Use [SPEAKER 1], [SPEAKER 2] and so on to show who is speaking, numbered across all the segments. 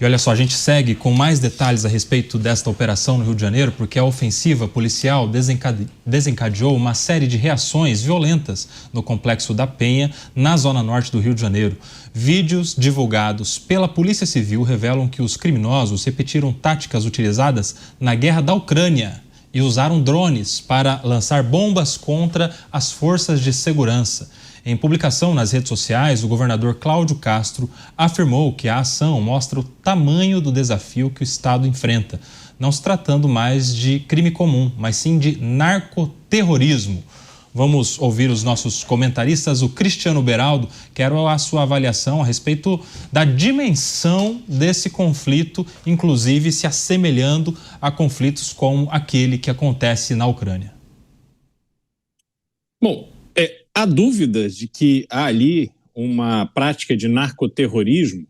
[SPEAKER 1] E olha só, a gente segue com mais detalhes a respeito desta operação no Rio de Janeiro, porque a ofensiva policial desencadeou uma série de reações violentas no Complexo da Penha, na zona norte do Rio de Janeiro. Vídeos divulgados pela Polícia Civil revelam que os criminosos repetiram táticas utilizadas na guerra da Ucrânia e usaram drones para lançar bombas contra as forças de segurança. Em publicação nas redes sociais, o governador Cláudio Castro afirmou que a ação mostra o tamanho do desafio que o Estado enfrenta, não se tratando mais de crime comum, mas sim de narcoterrorismo. Vamos ouvir os nossos comentaristas. O Cristiano Beraldo, quero a sua avaliação a respeito da dimensão desse conflito, inclusive se assemelhando a conflitos como aquele que acontece na Ucrânia.
[SPEAKER 2] Bom, há dúvidas de que há ali uma prática de narcoterrorismo,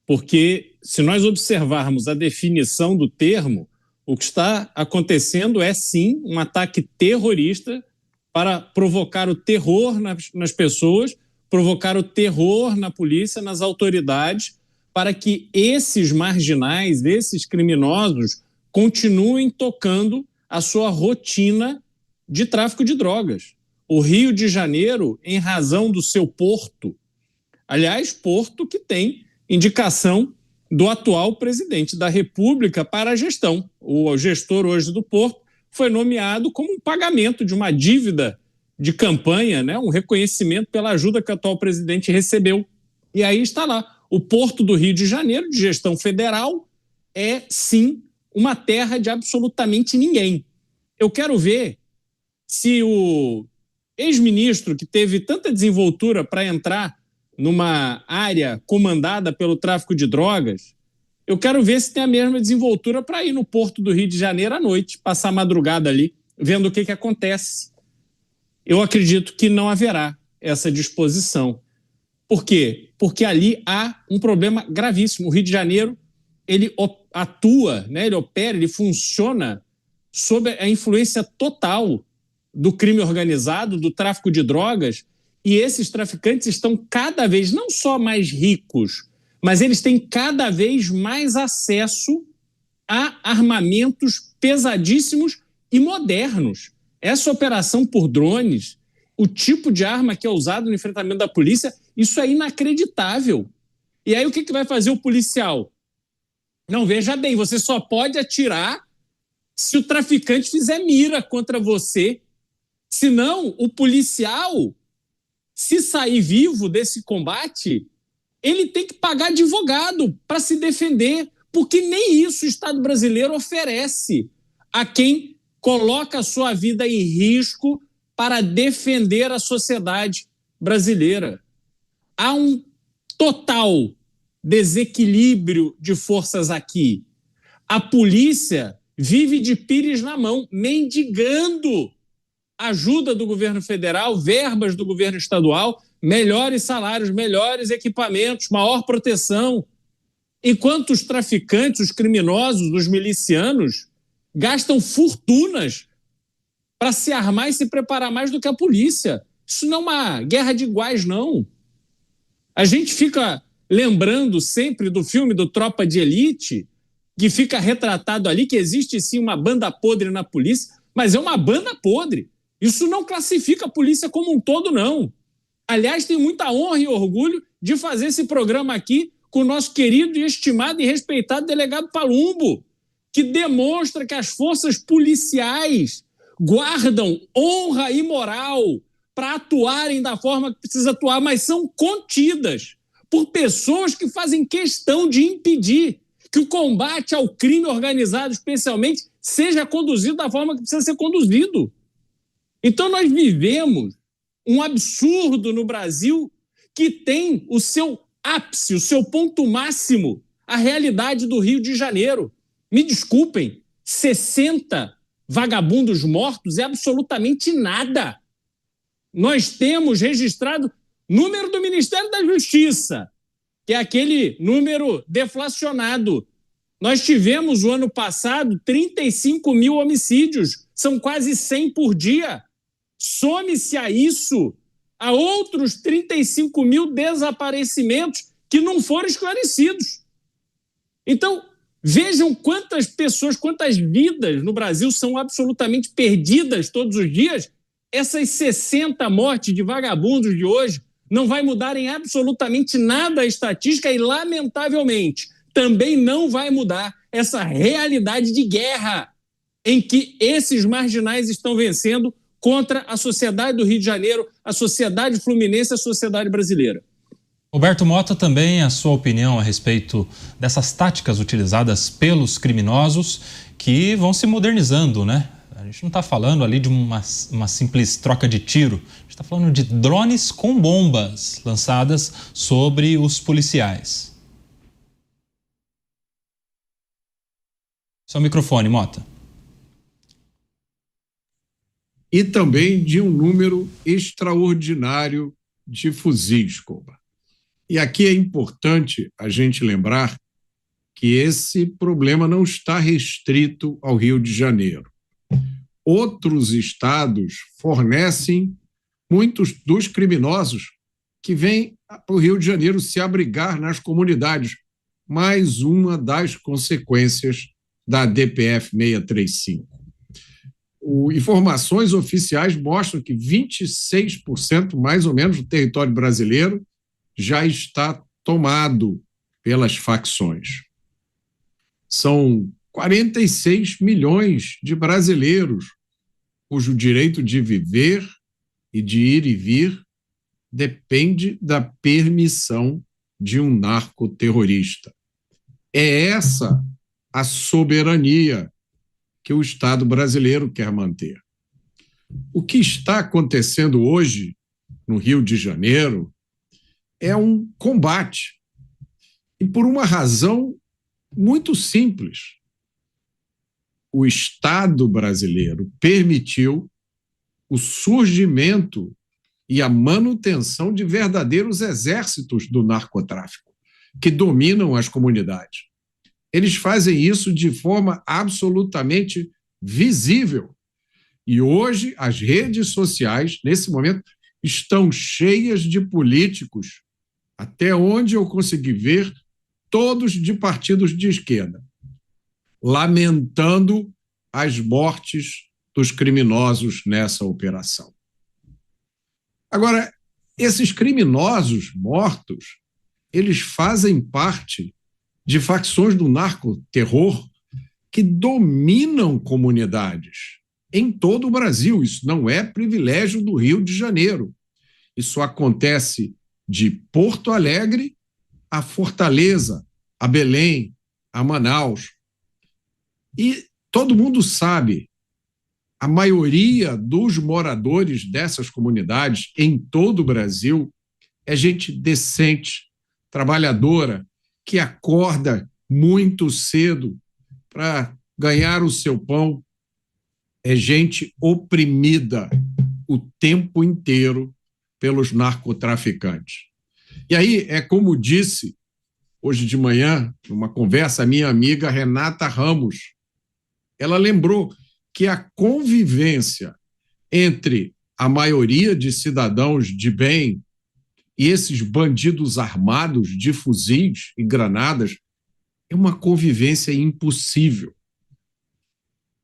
[SPEAKER 2] porque se nós observarmos a definição do termo, o que está acontecendo é sim um ataque terrorista para provocar o terror nas pessoas, provocar o terror na polícia, nas autoridades, para que esses marginais, esses criminosos, continuem tocando a sua rotina de tráfico de drogas. O Rio de Janeiro, em razão do seu porto, aliás, porto que tem indicação do atual presidente da República para a gestão. O gestor hoje do porto foi nomeado como um pagamento de uma dívida de campanha, né? Um reconhecimento pela ajuda que o atual presidente recebeu. E aí está lá. O Porto do Rio de Janeiro, de gestão federal, é, sim, uma terra de absolutamente ninguém. Eu quero ver se o ex-ministro, que teve tanta desenvoltura para entrar numa área comandada pelo tráfico de drogas, eu quero ver se tem a mesma desenvoltura para ir no Porto do Rio de Janeiro à noite, passar a madrugada ali, vendo o que acontece. Eu acredito que não haverá essa disposição. Por quê? Porque ali há um problema gravíssimo. O Rio de Janeiro, ele atua, né, ele opera, ele funciona sob a influência total do crime organizado, do tráfico de drogas, e esses traficantes estão cada vez não só mais ricos, mas eles têm cada vez mais acesso a armamentos pesadíssimos e modernos. Essa operação por drones, o tipo de arma que é usado no enfrentamento da polícia, isso é inacreditável. E aí o que vai fazer o policial? Não, veja bem, você só pode atirar se o traficante fizer mira contra você. Senão, o policial, se sair vivo desse combate, ele tem que pagar advogado para se defender, porque nem isso o Estado brasileiro oferece a quem coloca a sua vida em risco para defender a sociedade brasileira. Há um total desequilíbrio de forças aqui. A polícia vive de pires na mão, mendigando ajuda do governo federal, verbas do governo estadual, melhores salários, melhores equipamentos, maior proteção. Enquanto os traficantes, os criminosos, os milicianos gastam fortunas para se armar e se preparar mais do que a polícia. Isso não é uma guerra de iguais, não. A gente fica lembrando sempre do filme do Tropa de Elite, que fica retratado ali que existe sim uma banda podre na polícia, mas é uma banda podre. Isso não classifica a polícia como um todo, não. Aliás, tenho muita honra e orgulho de fazer esse programa aqui com o nosso querido e estimado e respeitado delegado Palumbo, que demonstra que as forças policiais guardam honra e moral para atuarem da forma que precisa atuar, mas são contidas por pessoas que fazem questão de impedir que o combate ao crime organizado, especialmente, seja conduzido da forma que precisa ser conduzido. Então nós vivemos um absurdo no Brasil que tem o seu ápice, o seu ponto máximo, a realidade do Rio de Janeiro. Me desculpem, 60 vagabundos mortos é absolutamente nada. Nós temos registrado número do Ministério da Justiça, que é aquele número deflacionado. Nós tivemos, o ano passado, 35 mil homicídios. São quase 100 por dia. Some-se a isso a outros 35 mil desaparecimentos que não foram esclarecidos. Então, vejam quantas pessoas, quantas vidas no Brasil são absolutamente perdidas todos os dias. Essas 60 mortes de vagabundos de hoje não vai mudar em absolutamente nada a estatística e, lamentavelmente, também não vai mudar essa realidade de guerra em que esses marginais estão vencendo contra a sociedade do Rio de Janeiro, a sociedade fluminense, a sociedade brasileira.
[SPEAKER 1] Roberto Mota, também a sua opinião a respeito dessas táticas utilizadas pelos criminosos que vão se modernizando, né? A gente não está falando ali de uma simples troca de tiro, a gente está falando de drones com bombas lançadas sobre os policiais. Seu microfone, Mota.
[SPEAKER 3] E também de um número extraordinário de fuzis, Coba. E aqui é importante a gente lembrar que esse problema não está restrito ao Rio de Janeiro. Outros estados fornecem muitos dos criminosos que vêm para o Rio de Janeiro se abrigar nas comunidades. Mais uma das consequências da DPF 635. Informações oficiais mostram que 26%, mais ou menos, do território brasileiro já está tomado pelas facções. São 46 milhões de brasileiros cujo direito de viver e de ir e vir depende da permissão de um narcoterrorista. É essa a soberania que o Estado brasileiro quer manter. O que está acontecendo hoje no Rio de Janeiro é um combate. E por uma razão muito simples. O Estado brasileiro permitiu o surgimento e a manutenção de verdadeiros exércitos do narcotráfico, que dominam as comunidades. Eles fazem isso de forma absolutamente visível. E hoje as redes sociais, nesse momento, estão cheias de políticos, até onde eu consegui ver, todos de partidos de esquerda, lamentando as mortes dos criminosos nessa operação. Agora, esses criminosos mortos, eles fazem parte de facções do narcoterror que dominam comunidades em todo o Brasil. Isso não é privilégio do Rio de Janeiro. Isso acontece de Porto Alegre a Fortaleza, a Belém, a Manaus. E todo mundo sabe, a maioria dos moradores dessas comunidades em todo o Brasil é gente decente, trabalhadora, que acorda muito cedo para ganhar o seu pão. É gente oprimida o tempo inteiro pelos narcotraficantes. E aí, é como disse hoje de manhã, numa conversa, a minha amiga Renata Ramos, ela lembrou que a convivência entre a maioria de cidadãos de bem e esses bandidos armados de fuzis e granadas é uma convivência impossível.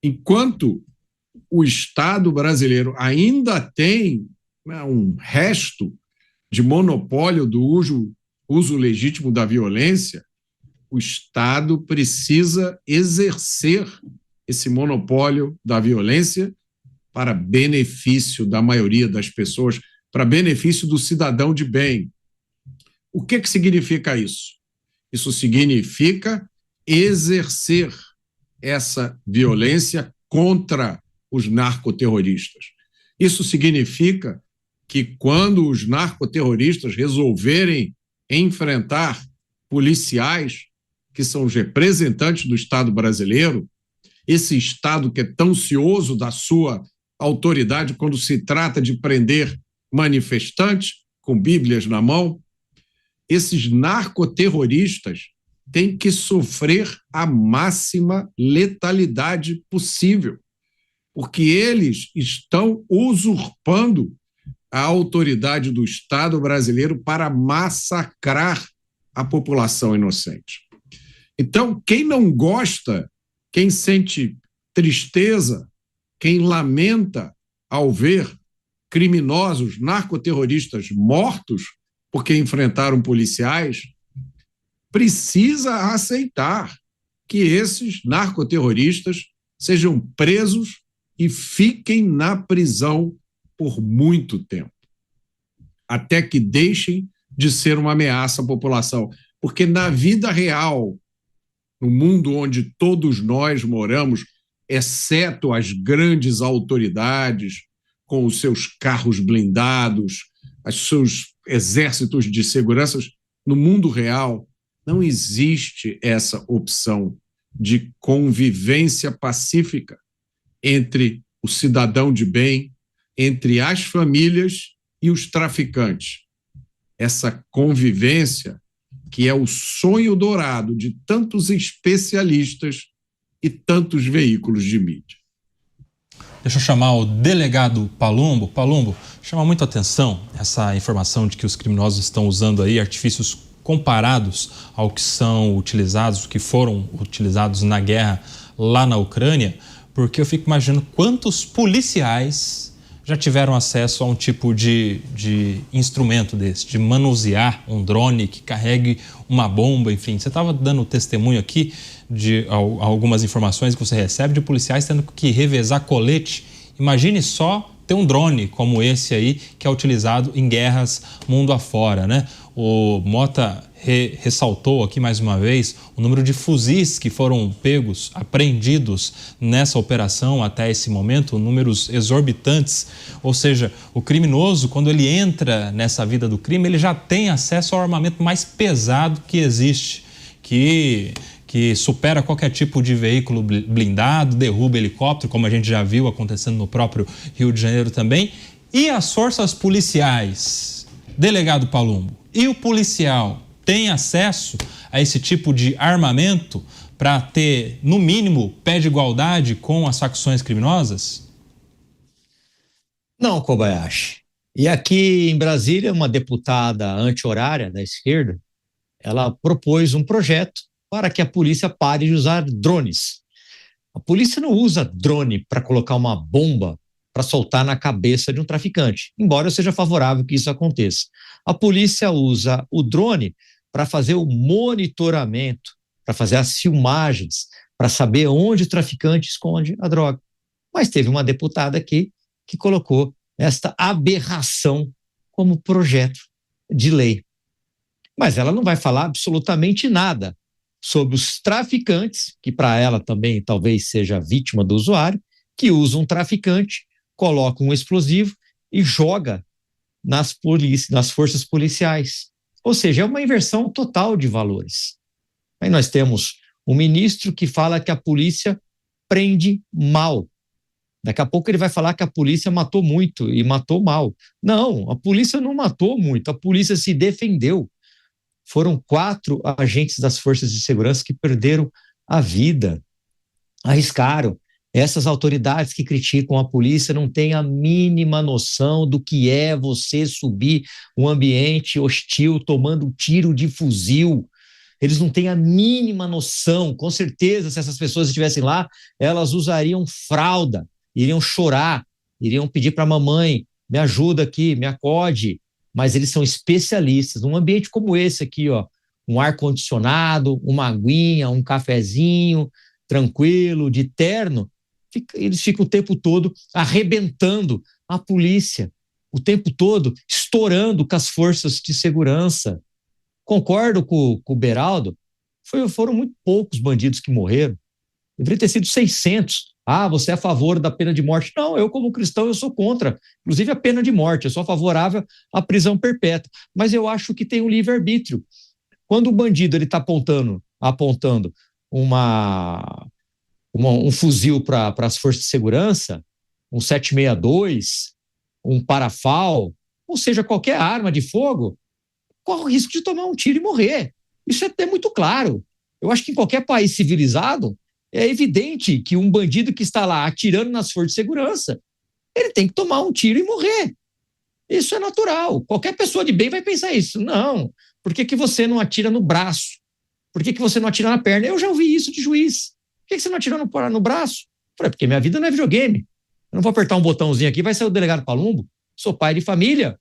[SPEAKER 3] Enquanto o Estado brasileiro ainda tem um resto de monopólio do uso legítimo da violência, o Estado precisa exercer esse monopólio da violência para benefício da maioria das pessoas, para benefício do cidadão de bem. O que significa isso? Isso significa exercer essa violência contra os narcoterroristas. Isso significa que quando os narcoterroristas resolverem enfrentar policiais, que são os representantes do Estado brasileiro, esse Estado que é tão cioso da sua autoridade quando se trata de prender manifestantes com bíblias na mão, esses narcoterroristas têm que sofrer a máxima letalidade possível, porque eles estão usurpando a autoridade do Estado brasileiro para massacrar a população inocente. Então, quem não gosta, quem sente tristeza, quem lamenta ao ver criminosos, narcoterroristas mortos porque enfrentaram policiais, precisa aceitar que esses narcoterroristas sejam presos e fiquem na prisão por muito tempo, até que deixem de ser uma ameaça à população. Porque na vida real, no mundo onde todos nós moramos, exceto as grandes autoridades, com os seus carros blindados, os seus exércitos de segurança, no mundo real não existe essa opção de convivência pacífica entre o cidadão de bem, entre as famílias e os traficantes. Essa convivência que é o sonho dourado de tantos especialistas e tantos veículos de mídia.
[SPEAKER 1] Deixa eu chamar o delegado Palumbo. Palumbo, chama muito a atenção essa informação de que os criminosos estão usando aí artifícios comparados ao que são utilizados, que foram utilizados na guerra lá na Ucrânia, porque eu fico imaginando quantos policiais já tiveram acesso a um tipo de instrumento desse, de manusear um drone que carregue uma bomba, enfim. Você estava dando testemunho aqui de algumas informações que você recebe de policiais tendo que revezar colete. Imagine só ter um drone como esse aí, que é utilizado em guerras mundo afora, né? O Mota ressaltou aqui mais uma vez o número de fuzis que foram pegos, apreendidos nessa operação até esse momento, números exorbitantes. Ou seja, o criminoso, quando ele entra nessa vida do crime, ele já tem acesso ao armamento mais pesado que existe, que supera qualquer tipo de veículo blindado, derruba helicóptero, como a gente já viu acontecendo no próprio Rio de Janeiro também. E as forças policiais, delegado Palumbo, e o policial tem acesso a esse tipo de armamento para ter, no mínimo, pé de igualdade com as facções criminosas?
[SPEAKER 4] Não, Kobayashi. E aqui em Brasília, uma deputada anti-horária da esquerda, ela propôs um projeto para que a polícia pare de usar drones. A polícia não usa drone para colocar uma bomba para soltar na cabeça de um traficante, embora eu seja favorável que isso aconteça. A polícia usa o drone para fazer o monitoramento, para fazer as filmagens, para saber onde o traficante esconde a droga. Mas teve uma deputada aqui que colocou esta aberração como projeto de lei. Mas ela não vai falar absolutamente nada sobre os traficantes, que para ela também talvez seja vítima do usuário, que usa um traficante, coloca um explosivo e joga nas forças policiais. Ou seja, é uma inversão total de valores. Aí nós temos um ministro que fala que a polícia prende mal. Daqui a pouco ele vai falar que a polícia matou muito e matou mal. Não, a polícia não matou muito, a polícia se defendeu. Foram 4 agentes das forças de segurança que perderam a vida, arriscaram. Essas autoridades que criticam a polícia não têm a mínima noção do que é você subir um ambiente hostil tomando tiro de fuzil. Eles não têm a mínima noção. Com certeza, se essas pessoas estivessem lá, elas usariam fralda, iriam chorar, iriam pedir para a mamãe, me ajuda aqui, me acode. Mas eles são especialistas. Num ambiente como esse aqui, ó, um ar-condicionado, uma aguinha, um cafezinho, tranquilo, de terno, eles ficam o tempo todo arrebentando a polícia, o tempo todo estourando com as forças de segurança. Concordo com o Beraldo, foram muito poucos bandidos que morreram. Deveria ter sido 600. Ah, você é a favor da pena de morte? Não, eu como cristão eu sou contra, inclusive a pena de morte, eu sou favorável à prisão perpétua, mas eu acho que tem um livre-arbítrio. Quando o bandido está apontando um fuzil para as forças de segurança, um 762, um parafal, ou seja, qualquer arma de fogo, corre o risco de tomar um tiro e morrer. Isso é muito claro. Eu acho que em qualquer país civilizado, é evidente que um bandido que está lá atirando nas forças de segurança, ele tem que tomar um tiro e morrer. Isso é natural. Qualquer pessoa de bem vai pensar isso. Não, por que você não atira no braço? Por que você não atira na perna? Eu já ouvi isso de juiz. Por que você não atira no braço? Falei, porque minha vida não é videogame. Eu não vou apertar um botãozinho aqui, vai sair o delegado Palumbo. Sou pai de família.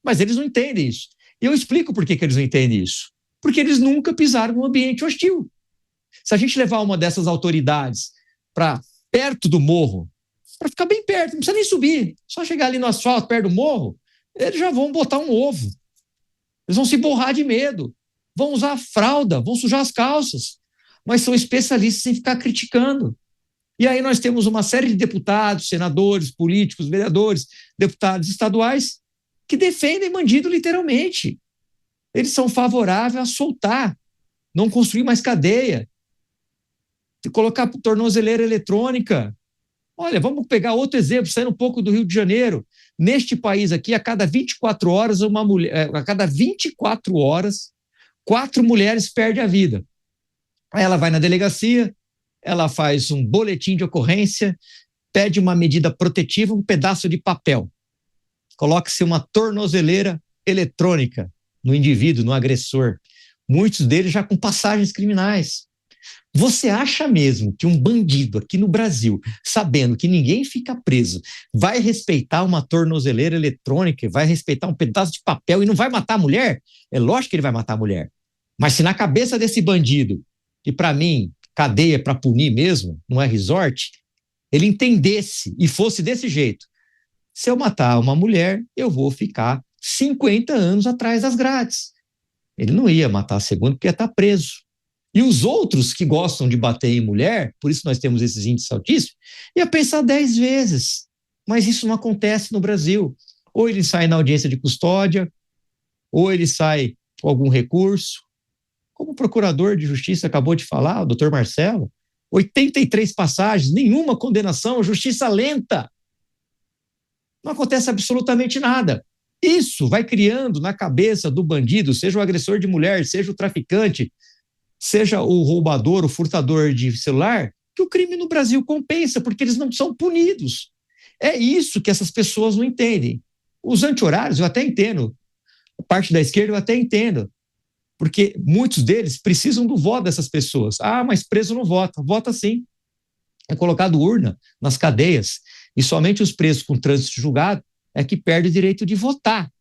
[SPEAKER 4] Mas eles não entendem isso. E eu explico por que eles não entendem isso. Porque eles nunca pisaram num ambiente hostil. Se a gente levar uma dessas autoridades para perto do morro, para ficar bem perto, não precisa nem subir, só chegar ali no asfalto, perto do morro, eles já vão botar um ovo. Eles vão se borrar de medo, vão usar fralda, vão sujar as calças, mas são especialistas em ficar criticando. E aí nós temos uma série de deputados, senadores, políticos, vereadores, deputados estaduais que defendem bandido literalmente. Eles são favoráveis a soltar, não construir mais cadeia, colocar tornozeleira eletrônica. Olha, vamos pegar outro exemplo, saindo um pouco do Rio de Janeiro. Neste país aqui, a cada 24 horas, a cada 24 horas, 4 mulheres perdem a vida. Aí ela vai na delegacia, ela faz um boletim de ocorrência, pede uma medida protetiva, um pedaço de papel. Coloque-se uma tornozeleira eletrônica no indivíduo, no agressor. Muitos deles já com passagens criminais. Você acha mesmo que um bandido aqui no Brasil, sabendo que ninguém fica preso, vai respeitar uma tornozeleira eletrônica, vai respeitar um pedaço de papel e não vai matar a mulher? É lógico que ele vai matar a mulher. Mas se na cabeça desse bandido, que para mim, cadeia para punir mesmo, não é resort, ele entendesse e fosse desse jeito, se eu matar uma mulher, eu vou ficar 50 anos atrás das grades. Ele não ia matar a segunda porque ia estar preso. E os outros que gostam de bater em mulher, por isso nós temos esses índices altíssimos, ia pensar 10 vezes. Mas isso não acontece no Brasil. Ou ele sai na audiência de custódia, ou ele sai com algum recurso. Como o procurador de justiça acabou de falar, o doutor Marcelo, 83 passagens, nenhuma condenação, justiça lenta. Não acontece absolutamente nada. Isso vai criando na cabeça do bandido, seja o agressor de mulher, seja o traficante, seja o roubador, o furtador de celular, que o crime no Brasil compensa, porque eles não são punidos. É isso que essas pessoas não entendem. Os anti-horários eu até entendo, a parte da esquerda eu até entendo, porque muitos deles precisam do voto dessas pessoas. Ah, mas preso não vota. Vota sim. É colocado urna nas cadeias, e somente os presos com trânsito julgado é que perdem o direito de votar.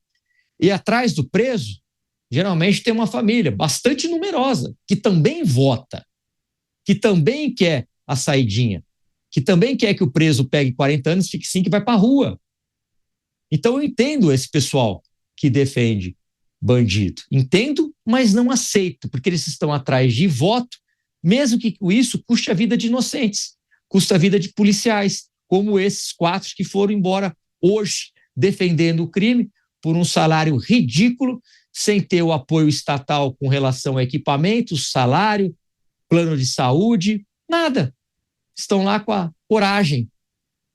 [SPEAKER 4] E atrás do preso, geralmente tem uma família bastante numerosa, que também vota, que também quer a saidinha, que também quer que o preso pegue 40 anos, fique 5 e vai para a rua. Então eu entendo esse pessoal que defende bandido. Entendo, mas não aceito, porque eles estão atrás de voto, mesmo que isso custe a vida de inocentes, custa a vida de policiais, como esses 4 que foram embora hoje defendendo o crime por um salário ridículo, sem ter o apoio estatal com relação a equipamentos, salário, plano de saúde, nada. Estão lá com a coragem.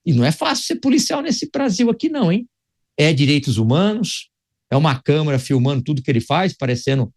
[SPEAKER 4] E não é fácil ser policial nesse Brasil aqui não, hein? É direitos humanos, é uma câmera filmando tudo que ele faz, parecendo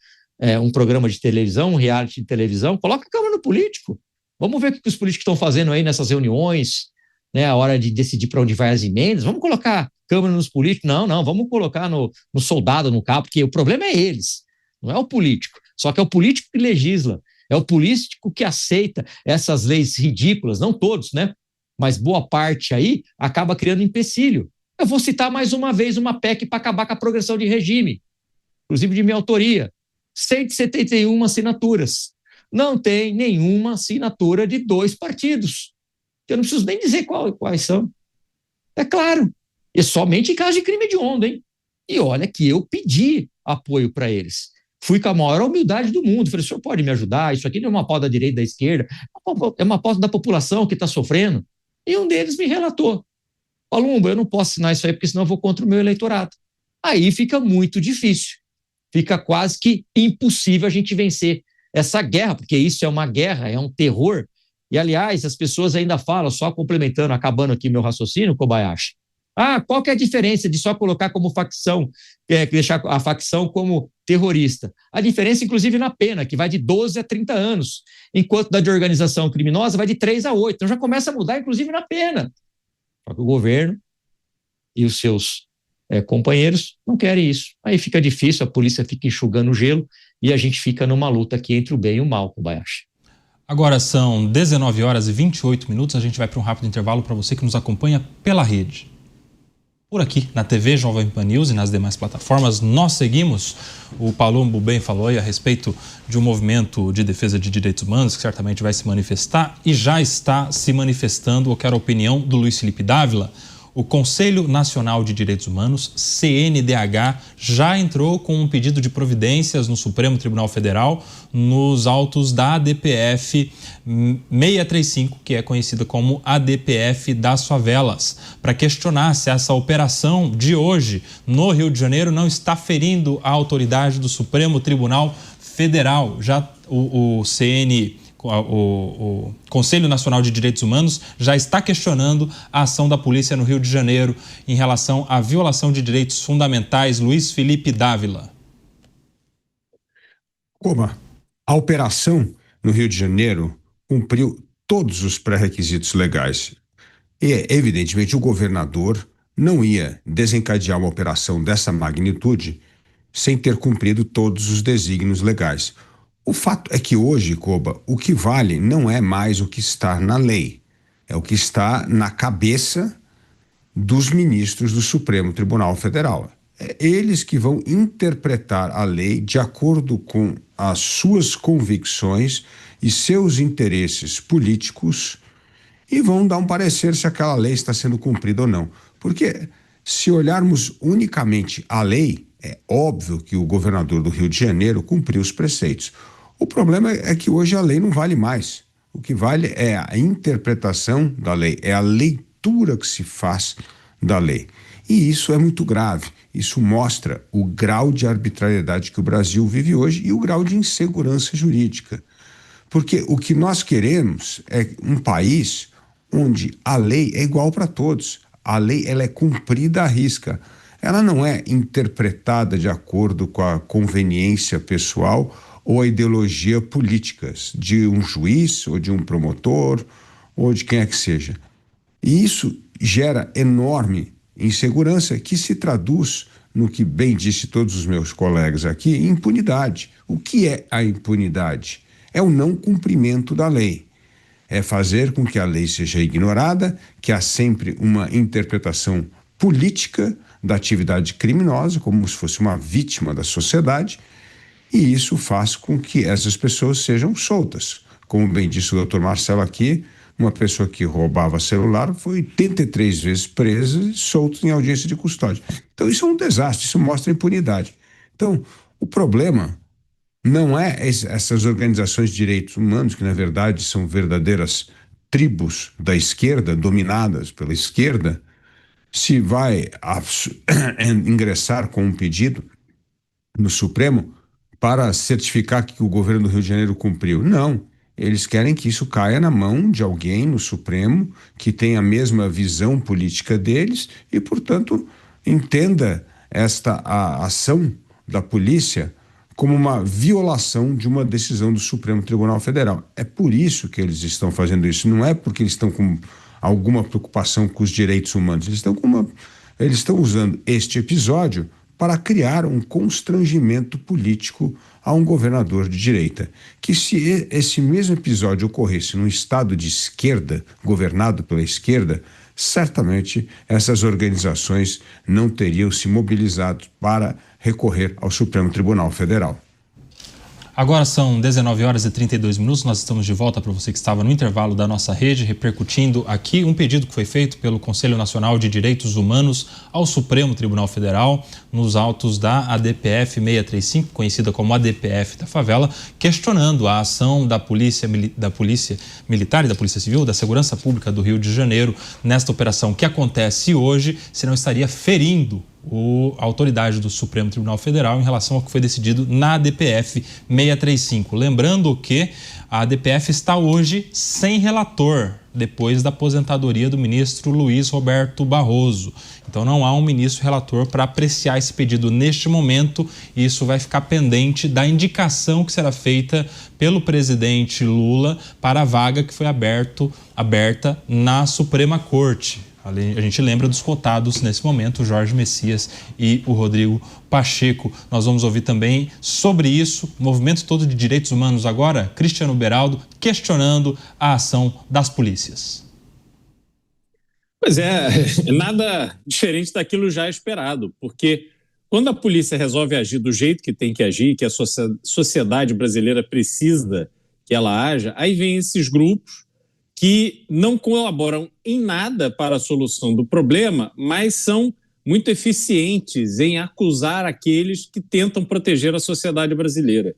[SPEAKER 4] um programa de televisão, um reality de televisão. Coloca a câmera no político. Vamos ver o que os políticos estão fazendo aí nessas reuniões, né, a hora de decidir para onde vai as emendas. Vamos colocar câmera nos políticos? Não, vamos colocar no soldado, no cabo, porque o problema é eles, não é o político. Só que é o político que legisla, é o político que aceita essas leis ridículas, não todos, né? Mas boa parte aí acaba criando empecilho. Eu vou citar mais uma vez uma PEC para acabar com a progressão de regime, inclusive de minha autoria. 171 assinaturas. Não tem nenhuma assinatura de 2 partidos. Eu não preciso nem dizer quais são. É claro. E somente em caso de crime hediondo, hein? E olha que eu pedi apoio para eles. Fui com a maior humildade do mundo. Falei, o senhor pode me ajudar? Isso aqui não é uma pauta da direita, da esquerda. É uma pauta da população que está sofrendo. E um deles me relatou. Palumbo, eu não posso assinar isso aí, porque senão eu vou contra o meu eleitorado. Aí fica muito difícil. Fica quase que impossível a gente vencer essa guerra, porque isso é uma guerra, é um terror. E, aliás, as pessoas ainda falam, só complementando, acabando aqui meu raciocínio, Kobayashi, qual que é a diferença de só colocar como facção, deixar a facção como terrorista? A diferença, inclusive, na pena, que vai de 12 a 30 anos, enquanto da de organização criminosa vai de 3 a 8. Então já começa a mudar, inclusive, na pena. Só que o governo e os seus companheiros não querem isso. Aí fica difícil, a polícia fica enxugando o gelo e a gente fica numa luta aqui entre o bem e o mal, Kobayashi.
[SPEAKER 1] Agora são 19 horas e 28 minutos, a gente vai para um rápido intervalo para você que nos acompanha pela rede. Por aqui, na TV Jovem Pan News e nas demais plataformas, nós seguimos. O Palumbo bem falou aí a respeito de um movimento de defesa de direitos humanos que certamente vai se manifestar e já está se manifestando. Eu quero a opinião do Luiz Felipe Dávila. O Conselho Nacional de Direitos Humanos, CNDH, já entrou com um pedido de providências no Supremo Tribunal Federal nos autos da ADPF 635, que é conhecida como ADPF das favelas, para questionar se essa operação de hoje no Rio de Janeiro não está ferindo a autoridade do Supremo Tribunal Federal. Já o Conselho Nacional de Direitos Humanos já está questionando a ação da polícia no Rio de Janeiro em relação à violação de direitos fundamentais. Luiz Felipe Dávila.
[SPEAKER 5] Koba, a operação no Rio de Janeiro cumpriu todos os pré-requisitos legais. E, evidentemente, o governador não ia desencadear uma operação dessa magnitude sem ter cumprido todos os desígnios legais. O fato é que hoje, Koba, o que vale não é mais o que está na lei, é o que está na cabeça dos ministros do Supremo Tribunal Federal. É eles que vão interpretar a lei de acordo com as suas convicções e seus interesses políticos e vão dar um parecer se aquela lei está sendo cumprida ou não. Porque se olharmos unicamente a lei, é óbvio que o governador do Rio de Janeiro cumpriu os preceitos. O problema é que hoje a lei não vale mais. O que vale é a interpretação da lei, é a leitura que se faz da lei. E isso é muito grave. Isso mostra o grau de arbitrariedade que o Brasil vive hoje e o grau de insegurança jurídica. Porque o que nós queremos é um país onde a lei é igual para todos. A lei ela é cumprida à risca. Ela não é interpretada de acordo com a conveniência pessoal ou a ideologia política de um juiz ou de um promotor ou de quem é que seja. E isso gera enorme insegurança que se traduz no que bem disse todos os meus colegas aqui, impunidade. O que é a impunidade? É o não cumprimento da lei. É fazer com que a lei seja ignorada, que há sempre uma interpretação política da atividade criminosa, como se fosse uma vítima da sociedade, e isso faz com que essas pessoas sejam soltas. Como bem disse o doutor Marcelo aqui, uma pessoa que roubava celular foi 83 vezes presa e solta em audiência de custódia. Então isso é um desastre, isso mostra impunidade. Então o problema não é essas organizações de direitos humanos, que na verdade são verdadeiras tribos da esquerda, dominadas pela esquerda, se vai ingressar com um pedido no Supremo para certificar que o governo do Rio de Janeiro cumpriu. Não, eles querem que isso caia na mão de alguém no Supremo que tem a mesma visão política deles e, portanto, entenda a ação da polícia como uma violação de uma decisão do Supremo Tribunal Federal. É por isso que eles estão fazendo isso, não é porque eles estão com alguma preocupação com os direitos humanos, eles estão usando este episódio para criar um constrangimento político a um governador de direita. Que se esse mesmo episódio ocorresse num estado de esquerda, governado pela esquerda, certamente essas organizações não teriam se mobilizado para recorrer ao Supremo Tribunal Federal.
[SPEAKER 1] Agora são 19 horas e 32 minutos, nós estamos de volta para você que estava no intervalo da nossa rede, repercutindo aqui um pedido que foi feito pelo Conselho Nacional de Direitos Humanos ao Supremo Tribunal Federal, nos autos da ADPF 635, conhecida como ADPF da favela, questionando a ação da Polícia Militar e da Polícia Civil, da Segurança Pública do Rio de Janeiro, nesta operação que acontece hoje, se não estaria ferindo a autoridade do Supremo Tribunal Federal em relação ao que foi decidido na ADPF 635. Lembrando que a ADPF está hoje sem relator, depois da aposentadoria do ministro Luiz Roberto Barroso. Então não há um ministro relator para apreciar esse pedido neste momento, e isso vai ficar pendente da indicação que será feita pelo presidente Lula para a vaga que foi aberta na Suprema Corte. A gente lembra dos cotados nesse momento, o Jorge Messias e o Rodrigo Pacheco. Nós vamos ouvir também sobre isso, o movimento todo de direitos humanos agora, Cristiano Beraldo, questionando a ação das polícias.
[SPEAKER 2] Pois é, nada diferente daquilo já esperado, porque quando a polícia resolve agir do jeito que tem que agir, que a sociedade brasileira precisa que ela haja, aí vem esses grupos que não colaboram em nada para a solução do problema, mas são muito eficientes em acusar aqueles que tentam proteger a sociedade brasileira.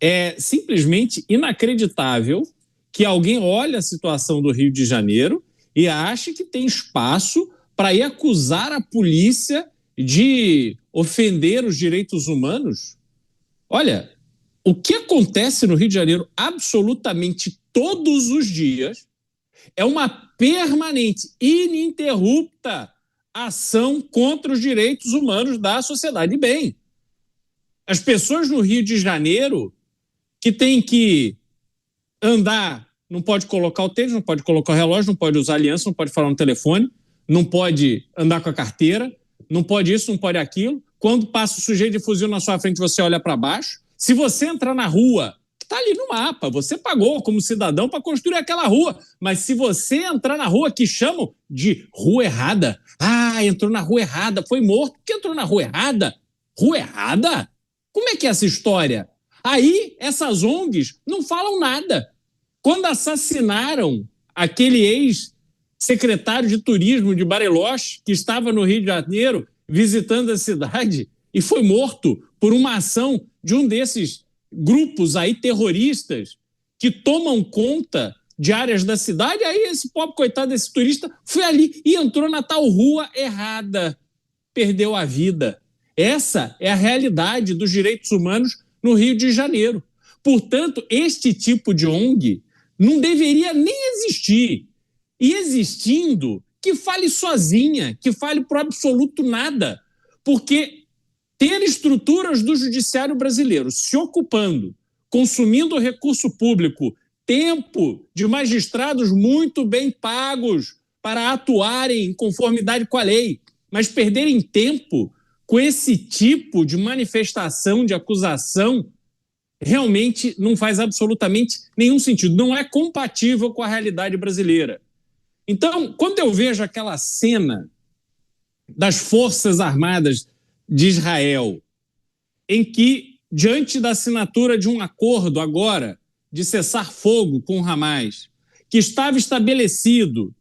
[SPEAKER 2] É simplesmente inacreditável que alguém olhe a situação do Rio de Janeiro e ache que tem espaço para ir acusar a polícia de ofender os direitos humanos. Olha, o que acontece no Rio de Janeiro absolutamente todos os dias é uma permanente, ininterrupta ação contra os direitos humanos da sociedade. E bem, as pessoas no Rio de Janeiro que têm que andar, não pode colocar o tênis, não pode colocar o relógio, não pode usar aliança, não pode falar no telefone, não pode andar com a carteira, não pode isso, não pode aquilo. Quando passa o sujeito de fuzil na sua frente, você olha para baixo. Se você entrar na rua, que está ali no mapa, você pagou como cidadão para construir aquela rua, mas se você entrar na rua que chamam de rua errada, entrou na rua errada, foi morto, porque entrou na rua errada? Rua errada? Como é que é essa história? Aí, essas ONGs não falam nada. Quando assassinaram aquele ex-secretário de turismo de Bariloche, que estava no Rio de Janeiro visitando a cidade e foi morto por uma ação de um desses grupos aí terroristas que tomam conta de áreas da cidade, aí esse pobre coitado desse turista foi ali e entrou na tal rua errada, perdeu a vida. Essa é a realidade dos direitos humanos no Rio de Janeiro. Portanto, este tipo de ONG não deveria nem existir. E existindo, que fale sozinha, que fale por absoluto nada. Porque ter estruturas do judiciário brasileiro se ocupando, consumindo recurso público, tempo de magistrados muito bem pagos para atuarem em conformidade com a lei, mas perderem tempo com esse tipo de manifestação, de acusação, realmente não faz absolutamente nenhum sentido. Não é compatível com a realidade brasileira. Então, quando eu vejo aquela cena das Forças Armadas de Israel, em que, diante da assinatura de um acordo agora de cessar fogo com o Hamas, que estava estabelecido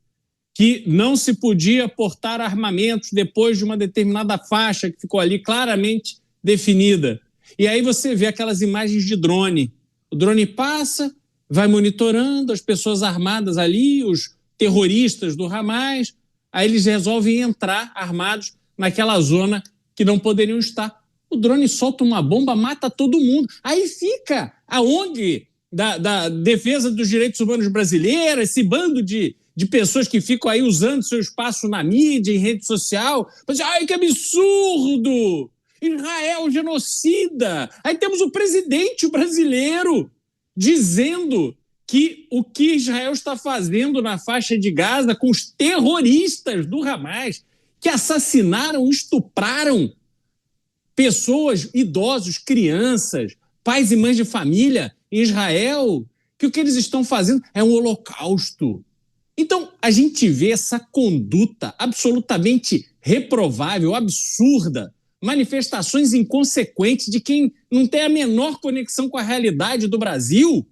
[SPEAKER 2] que não se podia portar armamentos depois de uma determinada faixa que ficou ali claramente definida. E aí você vê aquelas imagens de drone. O drone passa, vai monitorando as pessoas armadas ali, os terroristas do Hamas, aí eles resolvem entrar armados naquela zona que não poderiam estar. O drone solta uma bomba, mata todo mundo. Aí fica a ONG da defesa dos direitos humanos brasileira, esse bando de pessoas que ficam aí usando seu espaço na mídia, em rede social. Mas, ai, que absurdo! Israel genocida! Aí temos o presidente brasileiro dizendo que o que Israel está fazendo na faixa de Gaza com os terroristas do Hamas, que assassinaram, estupraram pessoas, idosos, crianças, pais e mães de família em Israel, que o que eles estão fazendo é um holocausto. Então, a gente vê essa conduta absolutamente reprovável, absurda, manifestações inconsequentes de quem não tem a menor conexão com a realidade do Brasil.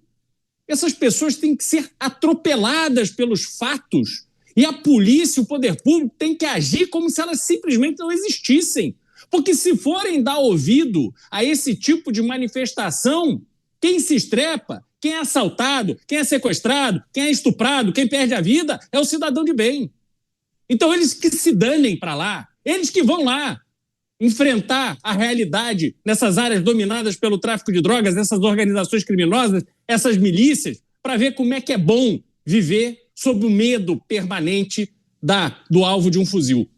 [SPEAKER 2] Essas pessoas têm que ser atropeladas pelos fatos e a polícia, o poder público, tem que agir como se elas simplesmente não existissem. Porque se forem dar ouvido a esse tipo de manifestação, quem se estrepa, quem é assaltado, quem é sequestrado, quem é estuprado, quem perde a vida é o cidadão de bem. Então eles que se danem para lá, eles que vão lá enfrentar a realidade nessas áreas dominadas pelo tráfico de drogas, essas organizações criminosas, essas milícias, para ver como é que é bom viver sob o medo permanente do alvo de um fuzil.